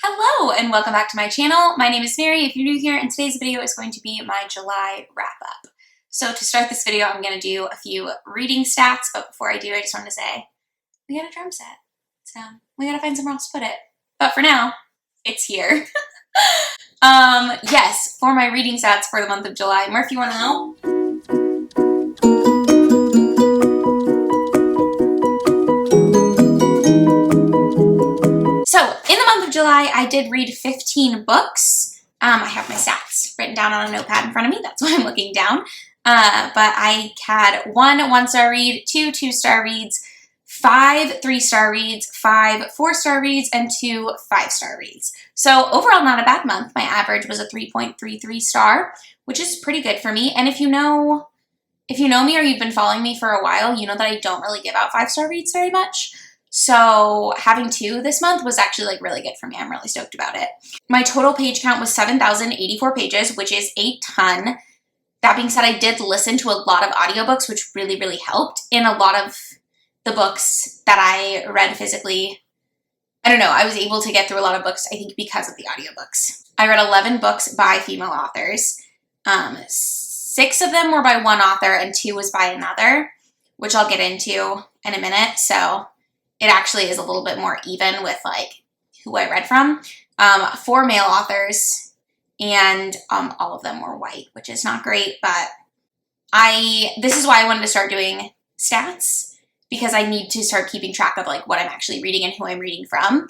Hello and welcome back to my channel. My name is Mary if you're new here, and today's video is going to be my July wrap-up. So to start this video, I'm going to do a few reading stats, but before I do, I just wanted to say, we got a drum set, so we gotta find somewhere else to put it. But for now, it's here. Yes, for my reading stats for the month of July. Murph, you want to know? So, in the month of July, I did read 15 books. I have my stats written down on a notepad in front of me. That's why I'm looking down. But I had 1 1-star read, 2 2-star reads, 5 3-star reads, 5 4-star reads, and 2 5-star reads. So, overall, not a bad month. My average was a 3.33 star, which is pretty good for me. And if you know me or you've been following me for a while, you know that I don't really give out 5-star reads very much. So having 2 this month was actually really good for me. I'm really stoked about it. My total page count was 7,084 pages, which is a ton. That being said, I did listen to a lot of audiobooks, which really helped. In a lot of the books that I read physically, I don't know, I was able to get through a lot of books, I think, because of the audiobooks. I read 11 books by female authors. 6 of them were by one author and 2 was by another, which I'll get into in a minute. So it actually is a little bit more even with who I read from. 4 male authors, and all of them were white, which is not great, but this is why I wanted to start doing stats, because I need to start keeping track of what I'm actually reading and who I'm reading from.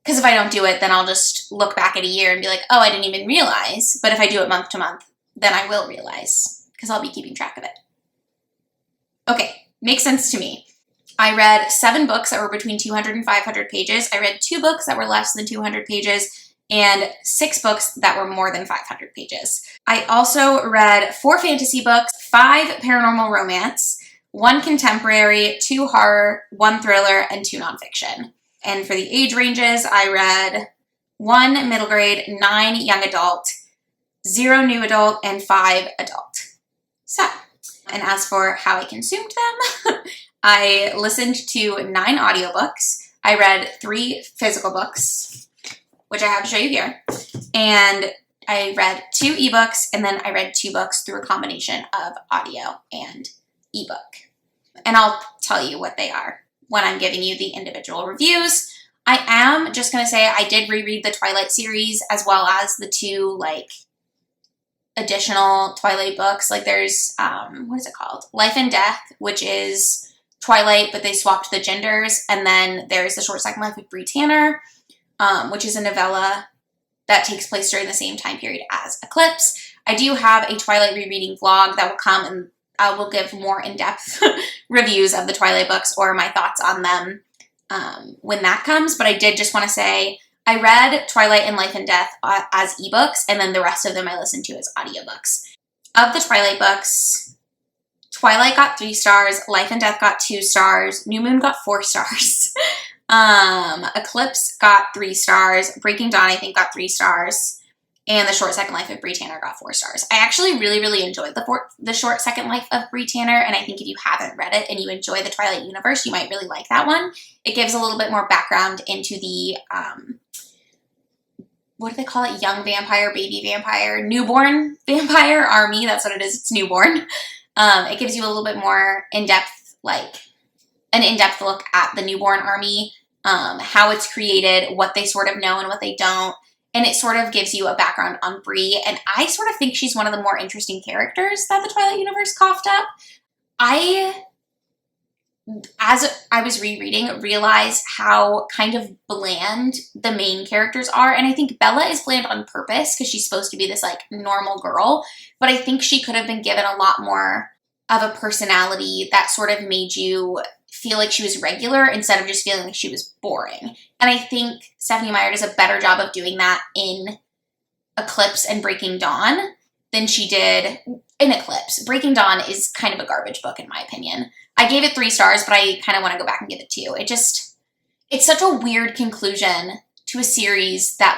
Because if I don't do it, then I'll just look back at a year and be like, oh, I didn't even realize. But if I do it month to month, then I will realize, because I'll be keeping track of it. Okay, makes sense to me. I read 7 books that were between 200 and 500 pages. I read 2 books that were less than 200 pages and 6 books that were more than 500 pages. I also read 4 fantasy books, 5 paranormal romance, 1 contemporary, 2 horror, 1 thriller, and 2 nonfiction. And for the age ranges, I read 1 middle grade, 9 young adult, 0 new adult, and 5 adult. So, and as for how I consumed them, I listened to 9 audiobooks. I read 3 physical books, which I have to show you here. And I read 2 ebooks, and then I read 2 books through a combination of audio and ebook. And I'll tell you what they are when I'm giving you the individual reviews. I am just going to say I did reread the Twilight series as well as the 2, additional Twilight books. There's, what is it called? Life and Death, which is Twilight, but they swapped the genders. And then there's The Short Second Life of Bree Tanner, which is a novella that takes place during the same time period as Eclipse. I do have a Twilight rereading vlog that will come, and I will give more in-depth reviews of the Twilight books or my thoughts on them when that comes. But I did just want to say I read Twilight and Life and Death as ebooks, and then the rest of them I listened to as audiobooks. Of the Twilight books, Twilight got 3 stars, Life and Death got 2 stars, New Moon got 4 stars, Eclipse got 3 stars, Breaking Dawn I think got 3 stars, and The Short Second Life of Bree Tanner got 4 stars. I actually really enjoyed the Short Second Life of Bree Tanner, and I think if you haven't read it and you enjoy the Twilight universe, you might really like that one. It gives a little bit more background into the, what do they call it? Young vampire, baby vampire, newborn vampire army. That's what it is. It's newborn. It gives you a little bit more in-depth, an in-depth look at the newborn army, how it's created, what they sort of know and what they don't. And it sort of gives you a background on Bree. And I sort of think she's one of the more interesting characters that the Twilight universe coughed up. As I was rereading, realized how kind of bland the main characters are. And I think Bella is bland on purpose because she's supposed to be this normal girl. But I think she could have been given a lot more of a personality that sort of made you feel like she was regular instead of just feeling like she was boring. And I think Stephenie Meyer does a better job of doing that in Eclipse and Breaking Dawn than she did in Eclipse. Breaking Dawn is kind of a garbage book in my opinion. I gave it 3 stars, but I kind of want to go back and give it 2. It's such a weird conclusion to a series that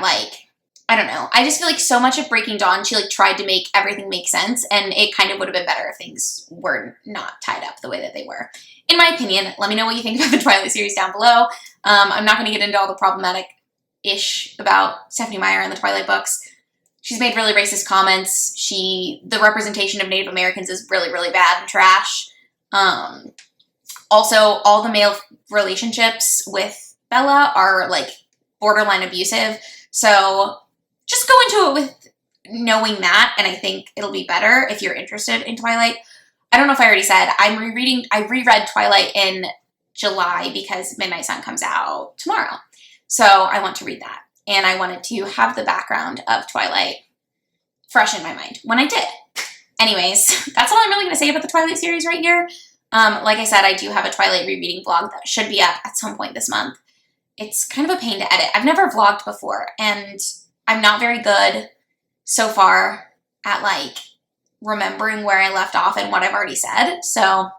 I don't know. I just feel like so much of Breaking Dawn, she tried to make everything make sense, and it kind of would have been better if things were not tied up the way that they were. In my opinion, let me know what you think about the Twilight series down below. I'm not going to get into all the problematic ish about Stephenie Meyer in the Twilight books. She's made really racist comments. The representation of Native Americans is really, really bad and trash. Also, all the male relationships with Bella are, like, borderline abusive. So just go into it with knowing that, and I think it'll be better if you're interested in Twilight. I don't know if I already said, I reread Twilight in July because Midnight Sun comes out tomorrow. So I want to read that. And I wanted to have the background of Twilight fresh in my mind when I did. Anyways, that's all I'm really going to say about the Twilight series right here. Like I said, I do have a Twilight rereading vlog that should be up at some point this month. It's kind of a pain to edit. I've never vlogged before, and I'm not very good so far at, like, remembering where I left off and what I've already said. So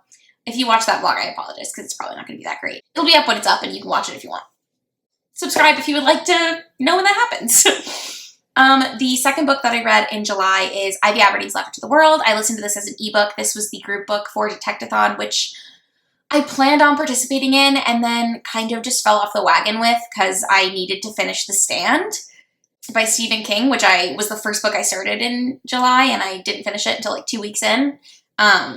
if you watch that vlog, I apologize, because it's probably not going to be that great. It'll be up when it's up, and you can watch it if you want. Subscribe if you would like to know when that happens. The second book that I read in July is Ivy Aberdeen's Letter to the World. I listened to this as an ebook. This was the group book for Detectathon, which I planned on participating in and then kind of just fell off the wagon with because I needed to finish The Stand by Stephen King, which was the first book I started in July, and I didn't finish it until like 2 weeks in,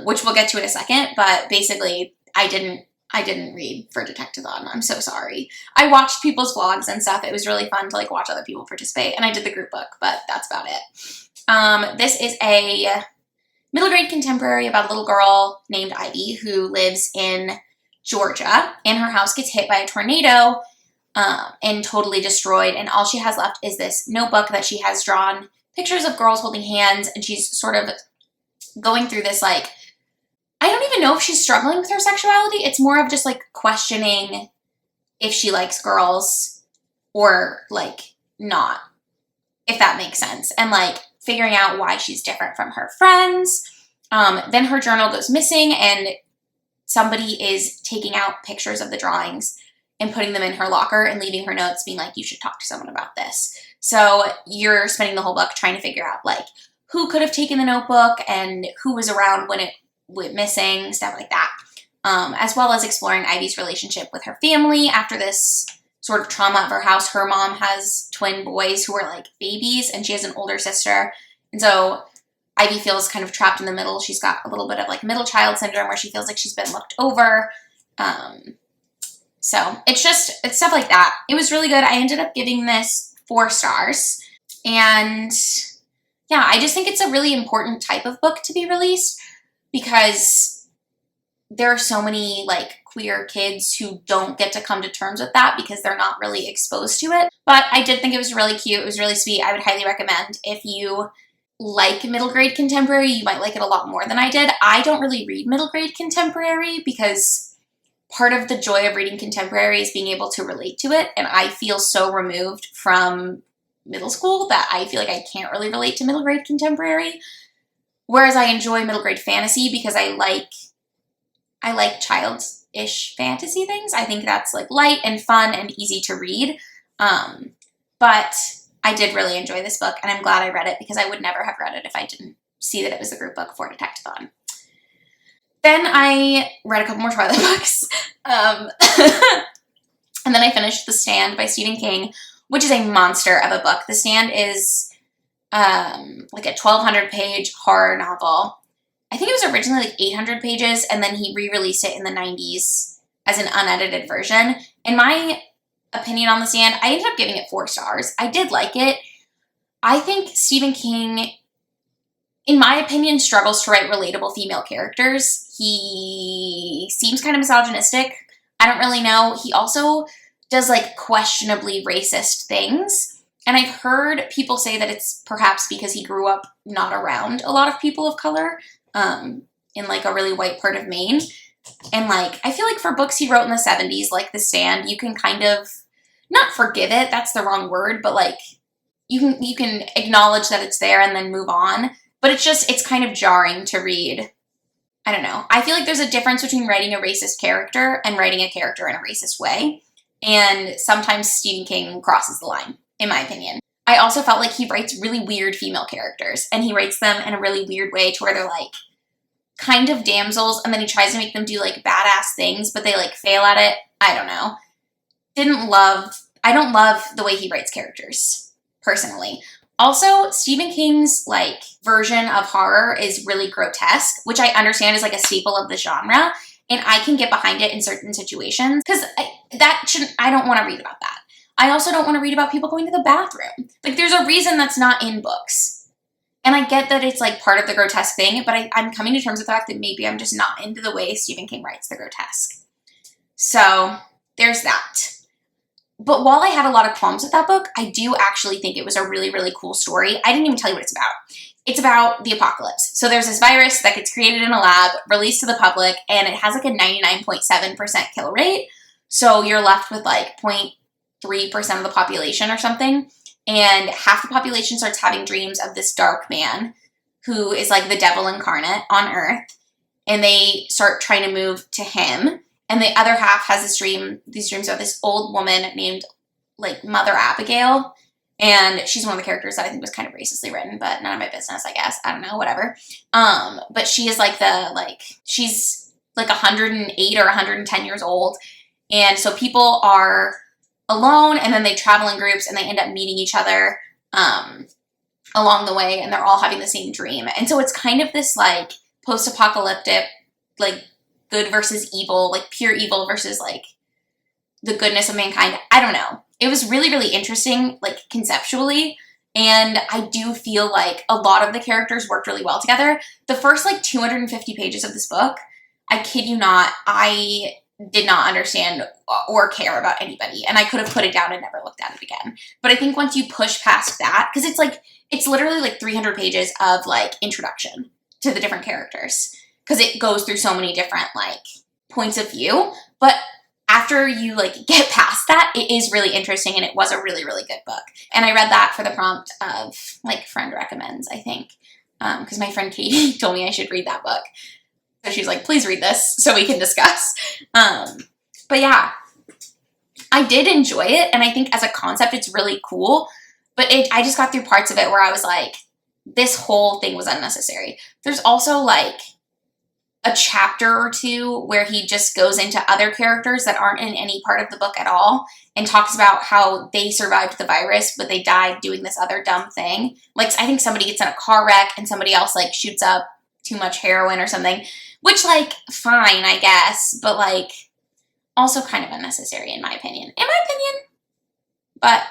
which we'll get to in a second. But basically, I didn't read for Detectathon. I'm so sorry. I watched people's vlogs and stuff. It was really fun to, like, watch other people participate, and I did the group book, but that's about it. This is a middle grade contemporary about a little girl named Ivy who lives in Georgia, and her house gets hit by a tornado and totally destroyed, and all she has left is this notebook that she has drawn pictures of girls holding hands, and she's sort of going through this, like, I don't even know if she's struggling with her sexuality. It's more of just, like, questioning if she likes girls or, like, not, if that makes sense. And, like, figuring out why she's different from her friends. Then her journal goes missing, and somebody is taking out pictures of the drawings and putting them in her locker and leaving her notes being like, you should talk to someone about this. So you're spending the whole book trying to figure out, like, who could have taken the notebook and who was around when it went missing, stuff like that. As well as exploring Ivy's relationship with her family after this sort of trauma of her house. Her mom has twin boys who are, like, babies, and she has an older sister. And so Ivy feels kind of trapped in the middle. She's got a little bit of, like, middle child syndrome where she feels like she's been looked over. So it's stuff like that. It was really good. I ended up giving this 4 stars. And yeah, I just think it's a really important type of book to be released because there are so many, like, queer kids who don't get to come to terms with that because they're not really exposed to it. But I did think it was really cute. It was really sweet. I would highly recommend. If you like middle grade contemporary, you might like it a lot more than I did. I don't really read middle grade contemporary because part of the joy of reading contemporary is being able to relate to it. And I feel so removed from middle school that I feel like I can't really relate to middle grade contemporary. Whereas I enjoy middle grade fantasy because I like childish fantasy things. I think that's, like, light and fun and easy to read. But I did really enjoy this book, and I'm glad I read it because I would never have read it if I didn't see that it was a group book for Detectathon. Then I read a couple more Twilight books. And then I finished The Stand by Stephen King, which is a monster of a book. The Stand is like a 1,200-page horror novel. I think it was originally like 800 pages, and then he re-released it in the 90s as an unedited version. In my opinion on The Stand, I ended up giving it 4 stars. I did like it. I think Stephen King, in my opinion, struggles to write relatable female characters. He seems kind of misogynistic. I don't really know. He also does, like, questionably racist things. And I've heard people say that it's perhaps because he grew up not around a lot of people of color in, like, a really white part of Maine. And, like, I feel like for books he wrote in the 70s, like The Stand, you can kind of, not forgive it, that's the wrong word, but, like, you can acknowledge that it's there and then move on. But it's kind of jarring to read. I don't know. I feel like there's a difference between writing a racist character and writing a character in a racist way. And sometimes Stephen King crosses the line, in my opinion. I also felt like he writes really weird female characters, and he writes them in a really weird way to where they're, like, kind of damsels, and then he tries to make them do, like, badass things, but they, like, fail at it. I don't know. Didn't love I don't love the way he writes characters, personally. Also, Stephen King's, like, version of horror is really grotesque, which I understand is, like, a staple of the genre, and I can get behind it in certain situations, because I don't want to read about that. I also don't want to read about people going to the bathroom. Like, there's a reason that's not in books. And I get that it's, like, part of the grotesque thing, but I'm coming to terms with the fact that maybe I'm just not into the way Stephen King writes the grotesque. So, there's that. But while I had a lot of qualms with that book, I do actually think it was a really, really cool story. I didn't even tell you what it's about. It's about the apocalypse. So there's this virus that gets created in a lab, released to the public, and it has like a 99.7% kill rate. So you're left with like 0.3% of the population or something. And half the population starts having dreams of this dark man who is like the devil incarnate on Earth. And they start trying to move to him. And the other half has these dreams of this old woman named, like, Mother Abigail. And she's one of the characters that I think was kind of racistly written, but none of my business, I guess. I don't know, whatever. But she is, like, she's, like, 108 or 110 years old. And so people are alone, and then they travel in groups, and they end up meeting each other along the way, and they're all having the same dream. And so it's kind of this, like, post-apocalyptic, like, good versus evil, like pure evil versus like the goodness of mankind. I don't know. It was really, really interesting, like conceptually. And I do feel like a lot of the characters worked really well together. The first like 250 pages of this book, I kid you not, I did not understand or care about anybody. And I could have put it down and never looked at it again. But I think once you push past that, because it's literally like 300 pages of like introduction to the different characters. Because it goes through so many different, like, points of view. But after you, like, get past that, it is really interesting, and it was a really, really good book. And I read that for the prompt of, like, friend recommends, I think. Because my friend Katie told me I should read that book. So she was like, please read this so we can discuss. But yeah, I did enjoy it, and I think as a concept, it's really cool. But I just got through parts of it where I was like, this whole thing was unnecessary. There's also, like, a chapter or two where he just goes into other characters that aren't in any part of the book at all and talks about how they survived the virus, but they died doing this other dumb thing. Like, I think somebody gets in a car wreck and somebody else, like, shoots up too much heroin or something, which, like, fine, I guess, but, like, also kind of unnecessary in my opinion. But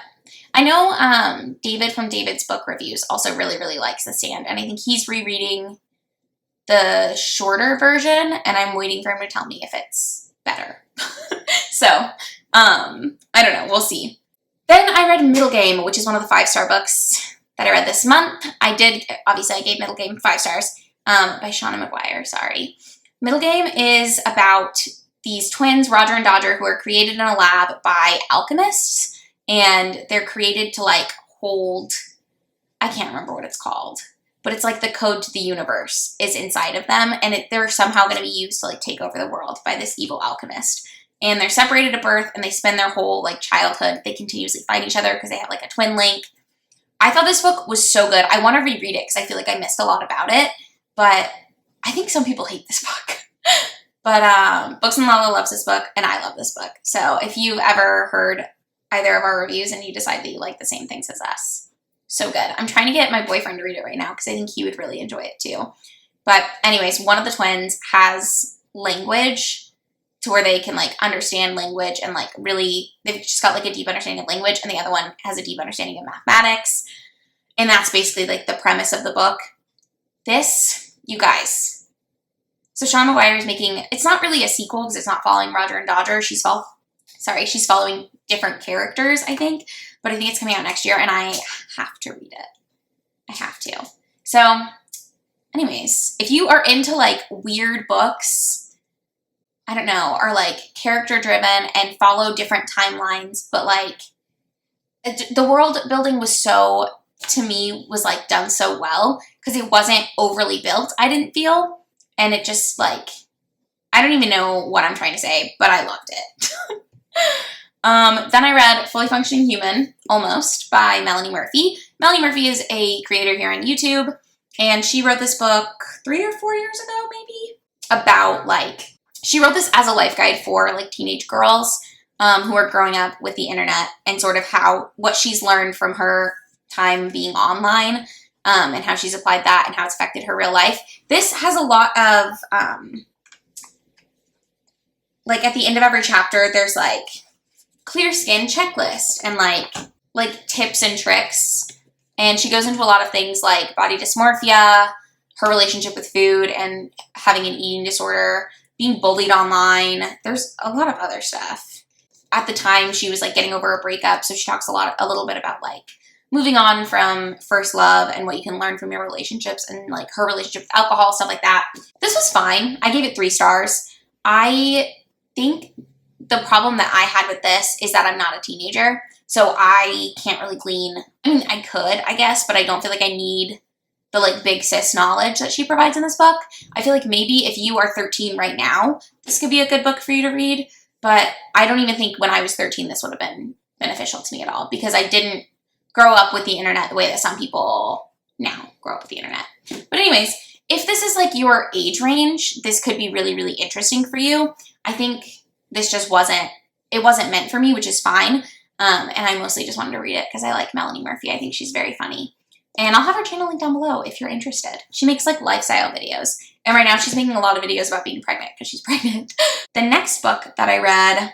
I know David from David's Book Reviews also really, really likes The Stand, and I think he's rereading the shorter version, and I'm waiting for him to tell me if it's better. So, I don't know. We'll see. Then I read Middlegame, which is one of the 5-star books that I read this month. I gave Middlegame 5 stars, by Seanan McGuire, sorry. Middlegame is about these twins, Roger and Dodger, who are created in a lab by alchemists, and they're created to, like, hold, I can't remember what it's called, but it's like the code to the universe is inside of them, and they're somehow going to be used to like take over the world by this evil alchemist. And they're separated at birth, and they spend their whole like childhood, they continuously fight each other because they have like a twin link. I thought this book was so good. I want to reread it because I feel like I missed a lot about it, but I think some people hate this book. But Books and Lala loves this book, and I love this book. So if you've ever heard either of our reviews and you decide that you like the same things as us, so good. I'm trying to get my boyfriend to read it right now because I think he would really enjoy it too. But anyways, one of the twins has language to where they can like understand language and like really, they've just got like a deep understanding of language, and the other one has a deep understanding of mathematics. And that's basically like the premise of the book. This, you guys. So Seanan McGuire is making, it's not really a sequel because it's not following Roger and Dodger. She's following different characters, I think. But I think it's coming out next year, and I have to read it. I have to. So, anyways, if you are into, like, weird books, I don't know, are, like, character-driven and follow different timelines, but, like, the world building was so, to me, was, like, done so well, because it wasn't overly built, I didn't feel, and it just, like, I don't even know what I'm trying to say, but I loved it. Then I read Fully Functioning Human, Almost, by Melanie Murphy. Melanie Murphy is a creator here on YouTube, and she wrote this book 3 or 4 years ago, maybe, about, like, she wrote this as a life guide for, like, teenage girls, who are growing up with the internet and sort of what she's learned from her time being online, and how she's applied that and how it's affected her real life. This has a lot of, like at the end of every chapter, there's like clear skin checklist and like tips and tricks. And she goes into a lot of things like body dysmorphia, her relationship with food and having an eating disorder, being bullied online. There's a lot of other stuff. At the time, she was like getting over a breakup, so she talks a little bit about like moving on from first love and what you can learn from your relationships and like her relationship with alcohol, stuff like that. This was fine. I gave it 3 stars. I think the problem that I had with this is that I'm not a teenager, so I can't really glean. I mean, I could, I guess, but I don't feel like I need the like big sis knowledge that she provides in this book. I feel like maybe if you are 13 right now, this could be a good book for you to read, but I don't even think when I was 13 this would have been beneficial to me at all, because I didn't grow up with the internet the way that some people now grow up with the internet. But anyways, if this is like your age range, this could be really, really interesting for you. I think this just wasn't meant for me, which is fine. And I mostly just wanted to read it because I like Melanie Murphy. I think she's very funny. And I'll have her channel linked down below if you're interested. She makes like lifestyle videos. And right now she's making a lot of videos about being pregnant because she's pregnant. The next book that I read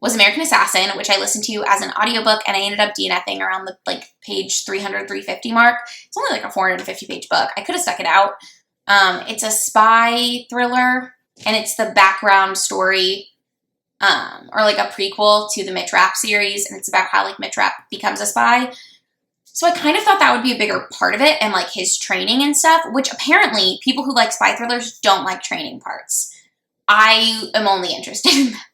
was American Assassin, which I listened to as an audiobook, and I ended up DNFing around the like page 300, 350 mark. It's only like a 450 page book. I could have stuck it out. It's a spy thriller, and it's the background story, or like a prequel to the Mitch Rapp series, and it's about how like Mitch Rapp becomes a spy. So I kind of thought that would be a bigger part of it, and like his training and stuff, which apparently people who like spy thrillers don't like training parts. I am only interested in that.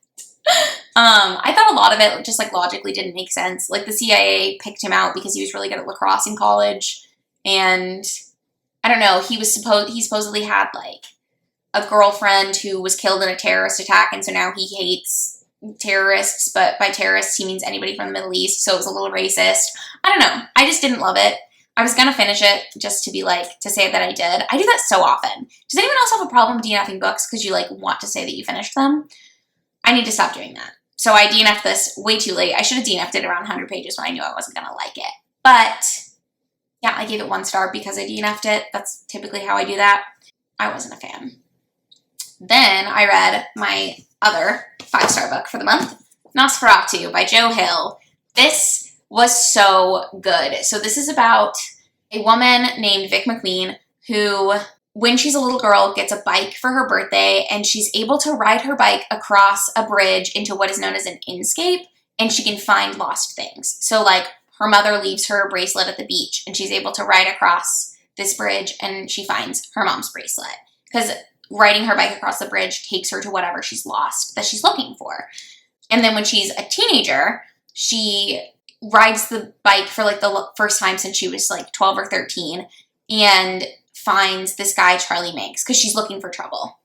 I thought a lot of it just like logically didn't make sense. Like the CIA picked him out because he was really good at lacrosse in college, and I don't know, he supposedly had like a girlfriend who was killed in a terrorist attack, and so now he hates terrorists, but by terrorists he means anybody from the Middle East, so it was a little racist. I don't know. I just didn't love it. I was gonna finish it just to be like, to say that I did. I do that so often. Does anyone else have a problem DNFing books because you like want to say that you finished them? I need to stop doing that. So I DNF'd this way too late. I should have DNF'd it around 100 pages when I knew I wasn't gonna like it. But yeah, I gave it 1 star because I DNF'd it. That's typically how I do that. I wasn't a fan. Then I read my other 5-star book for the month, Nosferatu by Joe Hill. This was so good. So this is about a woman named Vic McQueen who, when she's a little girl, gets a bike for her birthday, and she's able to ride her bike across a bridge into what is known as an inscape, and she can find lost things. So like her mother leaves her bracelet at the beach, and she's able to ride across this bridge, and she finds her mom's bracelet, because riding her bike across the bridge takes her to whatever she's lost that she's looking for. And then when she's a teenager, she rides the bike for like the first time since she was like 12 or 13, and finds this guy, Charlie Manx, because she's looking for trouble.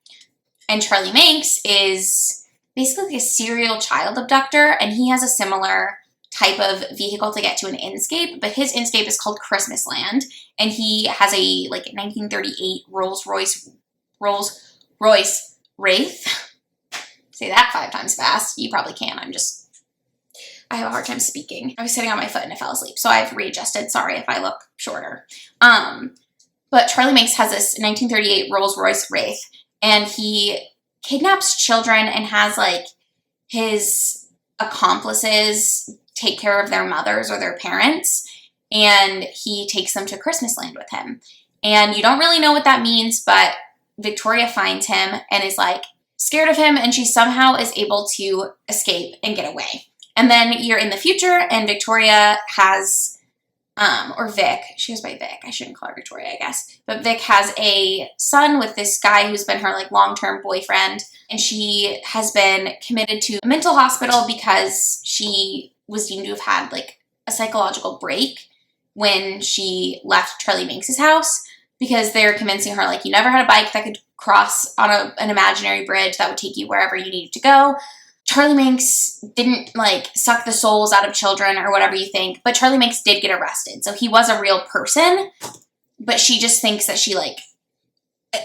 And Charlie Manx is basically like a serial child abductor, and he has a similar type of vehicle to get to an inscape, but his inscape is called Christmas Land, and he has a like 1938 Rolls Royce Wraith. Say that 5 times fast. You probably can. I have a hard time speaking. I was sitting on my foot and I fell asleep, so I've readjusted. Sorry if I look shorter. But Charlie Manx has this 1938 Rolls Royce Wraith, and he kidnaps children and has like his accomplices take care of their mothers or their parents, and he takes them to Christmas Land with him. And you don't really know what that means, but Victoria finds him and is like scared of him, and she somehow is able to escape and get away. And then you're in the future, and Victoria has, or Vic, she goes by Vic, I shouldn't call her Victoria, I guess, but Vic has a son with this guy who's been her like long-term boyfriend, and she has been committed to a mental hospital because she was deemed to have had like a psychological break when she left Charlie Manx's house, because they're convincing her like, you never had a bike that could cross on an imaginary bridge that would take you wherever you needed to go. Charlie Manx didn't like suck the souls out of children or whatever you think, but Charlie Manx did get arrested. So he was a real person, but she just thinks that she like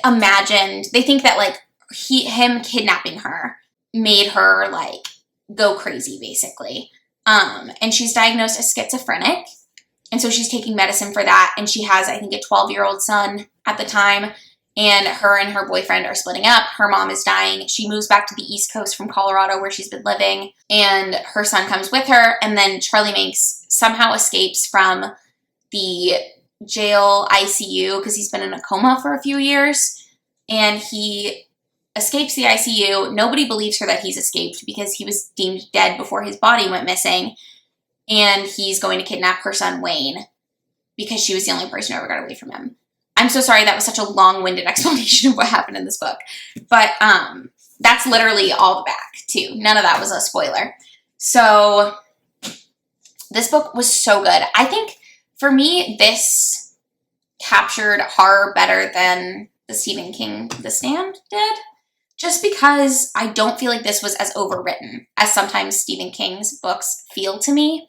imagined, they think that like him kidnapping her made her like go crazy, basically. And she's diagnosed as schizophrenic. And so she's taking medicine for that. And she has, I think, a 12-year-old son at the time. And her boyfriend are splitting up. Her mom is dying. She moves back to the East Coast from Colorado where she's been living. And her son comes with her. And then Charlie Manx somehow escapes from the jail ICU because he's been in a coma for a few years. And he escapes the ICU. Nobody believes her that he's escaped because he was deemed dead before his body went missing. And he's going to kidnap her son, Wayne, because she was the only person who ever got away from him. I'm so sorry that was such a long-winded explanation of what happened in this book. But that's literally all the back, too. None of that was a spoiler. So this book was so good. I think, for me, this captured horror better than the Stephen King The Stand did. Just because I don't feel like this was as overwritten as sometimes Stephen King's books feel to me.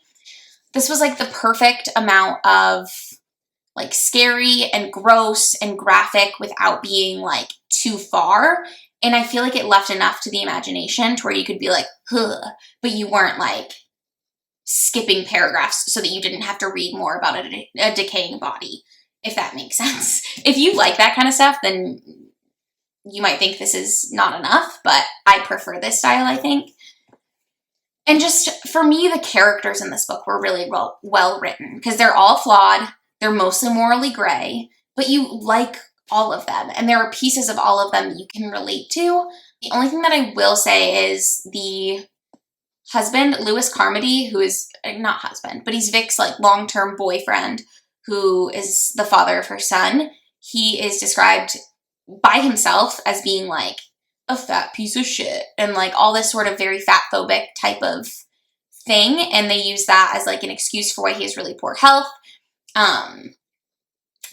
This was like the perfect amount of like scary and gross and graphic without being like too far. And I feel like it left enough to the imagination to where you could be like, huh, but you weren't like skipping paragraphs so that you didn't have to read more about a decaying body, if that makes sense. If you like that kind of stuff, then you might think this is not enough, but I prefer this style, I think. And just, for me, the characters in this book were really well written, because they're all flawed, they're mostly morally gray, but you like all of them, and there are pieces of all of them you can relate to. The only thing that I will say is the husband, Lewis Carmody, who is, not husband, but he's Vic's like long-term boyfriend, who is the father of her son. He is described by himself as being like a fat piece of shit and like all this sort of very fat phobic type of thing, and they use that as like an excuse for why he has really poor health,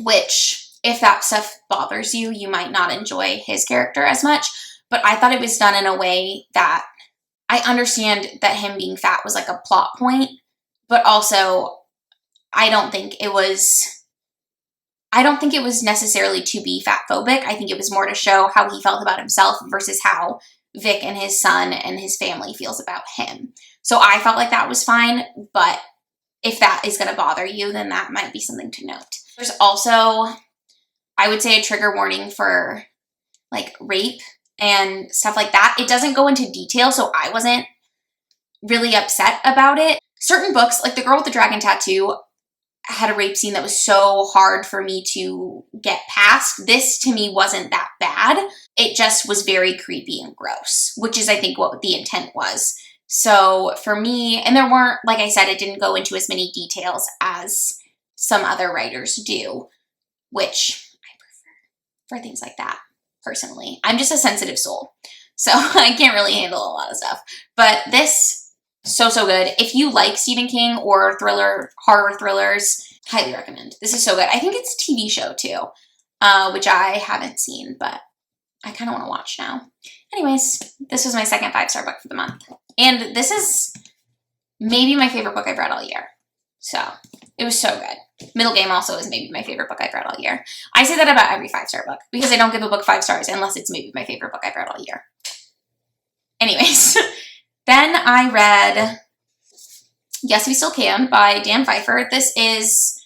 which if that stuff bothers you, you might not enjoy his character as much. But I thought it was done in a way that I understand that him being fat was like a plot point, but also I don't think it was necessarily to be fat phobic. I think it was more to show how he felt about himself versus how Vic and his son and his family feels about him. So I felt like that was fine, but if that is going to bother you, then that might be something to note. There's also, I would say, a trigger warning for like rape and stuff like that. It doesn't go into detail, so I wasn't really upset about it. Certain books, like The Girl with the Dragon Tattoo, had a rape scene that was so hard for me to get past. This, to me, wasn't that bad. It just was very creepy and gross, which is, I think, what the intent was. So for me, and there weren't, like I said, it didn't go into as many details as some other writers do, which I prefer for things like that, personally. I'm just a sensitive soul, so I can't really handle a lot of stuff. But this, so good. If you like Stephen King or horror thrillers, highly recommend. This is so good. I think it's a TV show too, which I haven't seen, but I kind of want to watch now. Anyways, this was my second 5-star book for the month. And this is maybe my favorite book I've read all year. So it was so good. Middlegame also is maybe my favorite book I've read all year. I say that about every 5-star book because I don't give a book 5 stars unless it's maybe my favorite book I've read all year. Anyways, then I read Yes, We Still Can by Dan Pfeiffer. This is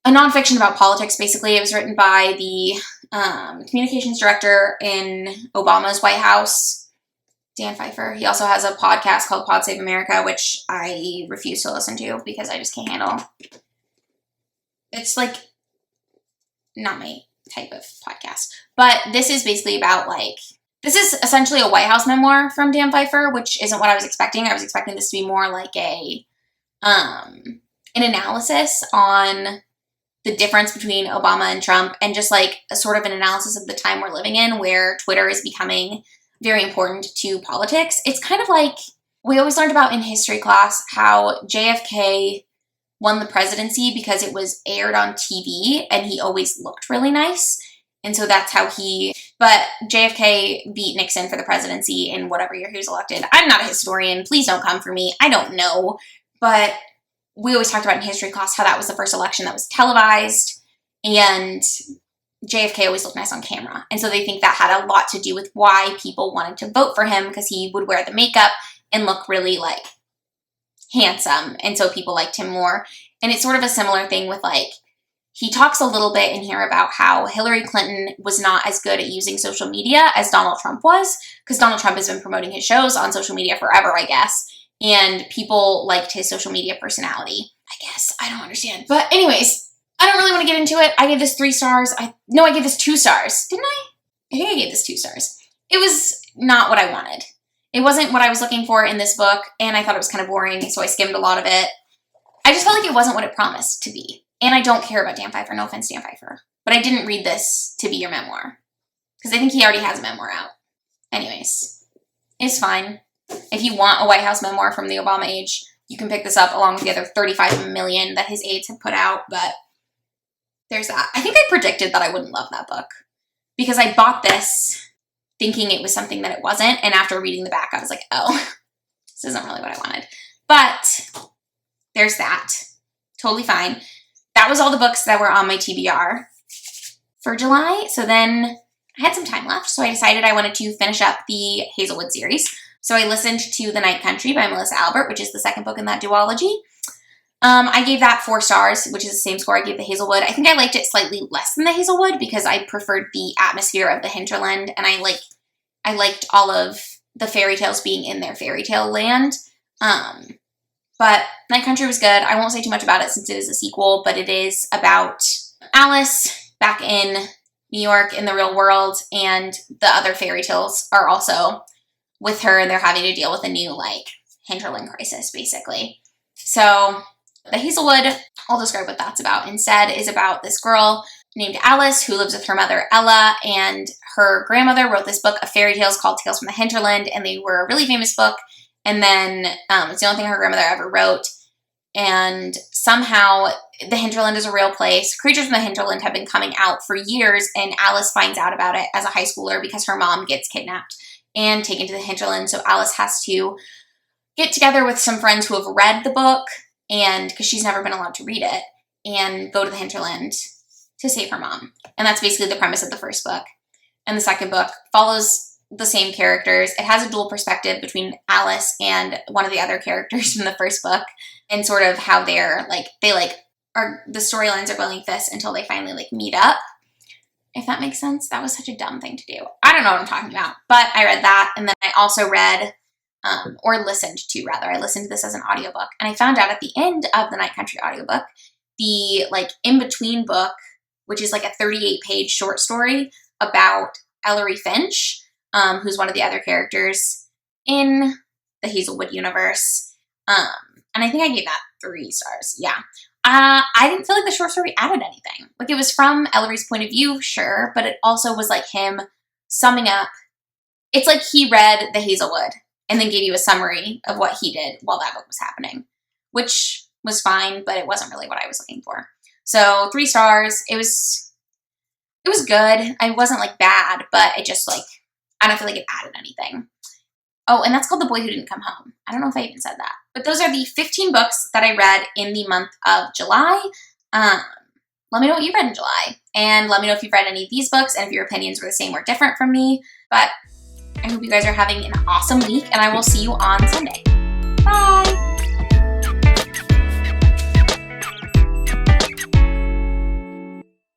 a nonfiction about politics, basically. It was written by the communications director in Obama's White House, Dan Pfeiffer. He also has a podcast called Pod Save America, which I refuse to listen to because I just can't handle. It's like not my type of podcast. But this is basically about this is essentially a White House memoir from Dan Pfeiffer, which isn't what I was expecting. I was expecting this to be more like an analysis on the difference between Obama and Trump, and just like a sort of an analysis of the time we're living in where Twitter is becoming very important to politics. It's kind of like we always learned about in history class how JFK won the presidency because it was aired on TV and he always looked really nice. And so that's how but JFK beat Nixon for the presidency in whatever year he was elected. I'm not a historian. Please don't come for me. I don't know. But we always talked about in history class how that was the first election that was televised, and JFK always looked nice on camera. And so they think that had a lot to do with why people wanted to vote for him, because he would wear the makeup and look really like handsome, and so people liked him more. And it's sort of a similar thing with like, he talks a little bit in here about how Hillary Clinton was not as good at using social media as Donald Trump was, because Donald Trump has been promoting his shows on social media forever, I guess, and people liked his social media personality. I guess. I don't understand. But anyways, I don't really want to get into it. I gave this 3 stars. I gave this 2 stars. Didn't I? I think I gave this 2 stars. It was not what I wanted. It wasn't what I was looking for in this book, and I thought it was kind of boring, so I skimmed a lot of it. I just felt like it wasn't what it promised to be. And I don't care about Dan Pfeiffer. No offense, Dan Pfeiffer. But I didn't read this to be your memoir, because I think he already has a memoir out. Anyways, it's fine. If you want a White House memoir from the Obama age, you can pick this up along with the other 35 million that his aides have put out, but there's that. I think I predicted that I wouldn't love that book, because I bought this thinking it was something that it wasn't, and after reading the back, I was like, oh, this isn't really what I wanted. But there's that. Totally fine. That was all the books that were on my TBR for July. So then I had some time left, so I decided I wanted to finish up the Hazelwood series. So I listened to The Night Country by Melissa Albert, which is the second book in that duology. I gave that 4 stars, which is the same score I gave the Hazelwood. I think I liked it slightly less than the Hazelwood because I preferred the atmosphere of the hinterland, and I liked all of the fairy tales being in their fairy tale land. But Night Country was good. I won't say too much about it since it is a sequel, but it is about Alice back in New York in the real world, and the other fairy tales are also with her, and they're having to deal with a new, hinterland crisis, basically. So the Hazelwood, I'll describe what that's about instead, is about this girl named Alice who lives with her mother, Ella, and her grandmother wrote this book of fairy tales called Tales from the Hinterland, and they were a really famous book, and then it's the only thing her grandmother ever wrote, and somehow the hinterland is a real place. Creatures from the hinterland have been coming out for years, and Alice finds out about it as a high schooler because her mom gets kidnapped and taken to the hinterland, so Alice has to get together with some friends who have read the book, and because she's never been allowed to read it, and go to the hinterland to save her mom. And that's basically the premise of the first book. And the second book follows the same characters. It has a dual perspective between Alice and one of the other characters from the first book, and sort of how they're the storylines are going like this until they finally meet up. If that makes sense. That was such a dumb thing to do. I don't know what I'm talking about, but I read that, and then I also read, or listened to rather. I listened to this as an audiobook, and I found out at the end of the Night Country audiobook, the in-between book, which is a 38-page short story about Ellery Finch, who's one of the other characters in the Hazelwood universe. And I think I gave that 3 stars. Yeah. I didn't feel like the short story added anything. It was from Ellery's point of view, sure, but it also was him summing up. It's like he read the Hazelwood and then gave you a summary of what he did while that book was happening, which was fine, but it wasn't really what I was looking for. So 3 stars. It was good. It wasn't bad, but it just I don't feel like it added anything. Oh, and that's called The Boy Who Didn't Come Home. I don't know if I even said that. But those are the 15 books that I read in the month of July. Let me know what you read in July. And let me know if you've read any of these books and if your opinions were the same or different from me. But I hope you guys are having an awesome week, and I will see you on Sunday. Bye!